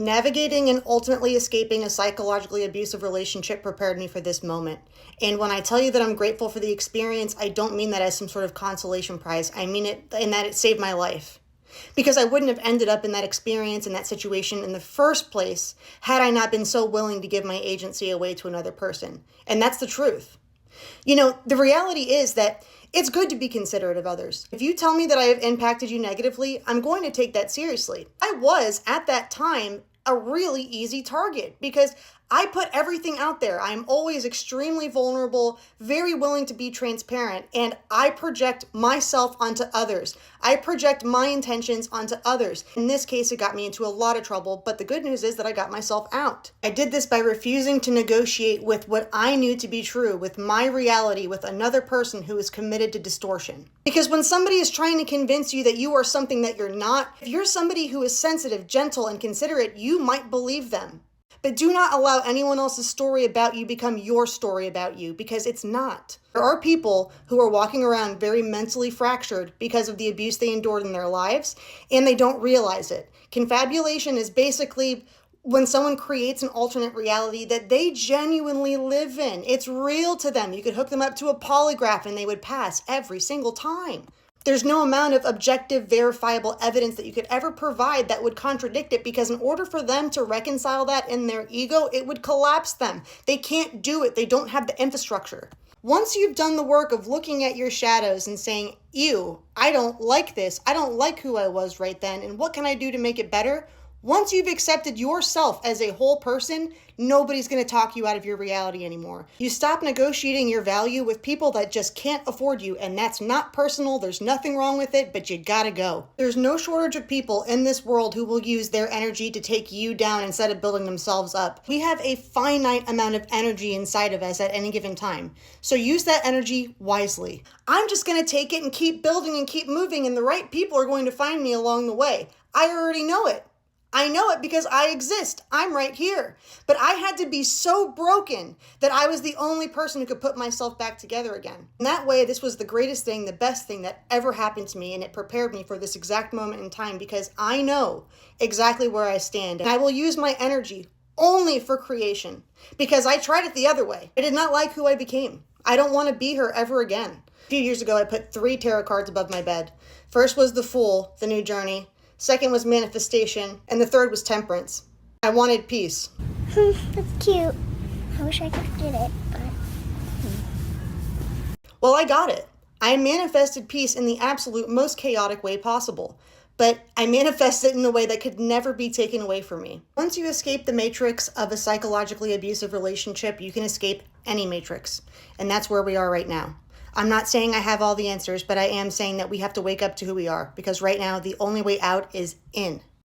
Navigating and ultimately escaping a psychologically abusive relationship prepared me for this moment. And when I tell you that I'm grateful for the experience, I don't mean that as some sort of consolation prize. I mean it in that it saved my life. Because I wouldn't have ended up in that experience, in that situation in the first place, had I not been so willing to give my agency away to another person. And that's the truth. You know, the reality is that it's good to be considerate of others. If you tell me that I have impacted you negatively, I'm going to take that seriously. I was, at that time, a really easy target because I put everything out there. I'm always extremely vulnerable, very willing to be transparent, and I project myself onto others. I project my intentions onto others. In this case, it got me into a lot of trouble, but the good news is that I got myself out. I did this by refusing to negotiate with what I knew to be true, with my reality, with another person who is committed to distortion. Because when somebody is trying to convince you that you are something that you're not, if you're somebody who is sensitive, gentle, and considerate, you might believe them. But do not allow anyone else's story about you become your story about you, because it's not. There are people who are walking around very mentally fractured because of the abuse they endured in their lives, and they don't realize it. Confabulation is basically when someone creates an alternate reality that they genuinely live in. It's real to them. You could hook them up to a polygraph and they would pass every single time. There's no amount of objective, verifiable evidence that you could ever provide that would contradict it, because in order for them to reconcile that in their ego, it would collapse them. They can't do it. They don't have the infrastructure. Once you've done the work of looking at your shadows and saying, ew, I don't like this. I don't like who I was right then, and what can I do to make it better? Once you've accepted yourself as a whole person, nobody's going to talk you out of your reality anymore. You stop negotiating your value with people that just can't afford you, and that's not personal. There's nothing wrong with it, but you gotta go. There's no shortage of people in this world who will use their energy to take you down instead of building themselves up. We have a finite amount of energy inside of us at any given time, so use that energy wisely. I'm just going to take it and keep building and keep moving, and the right people are going to find me along the way. I already know it. I know it because I exist. I'm right here. But I had to be so broken that I was the only person who could put myself back together again. And that way, this was the greatest thing, the best thing that ever happened to me, and it prepared me for this exact moment in time, because I know exactly where I stand. And I will use my energy only for creation, because I tried it the other way. I did not like who I became. I don't want to be her ever again. A few years ago, I put 3 tarot cards above my bed. First was the Fool, the new journey. Second was manifestation, and the third was temperance. I wanted peace. That's cute. I wish I could get it, but... Well, I got it. I manifested peace in the absolute most chaotic way possible, but I manifested it in a way that could never be taken away from me. Once you escape the matrix of a psychologically abusive relationship, you can escape any matrix, and that's where we are right now. I'm not saying I have all the answers, but I am saying that we have to wake up to who we are, because right now the only way out is in.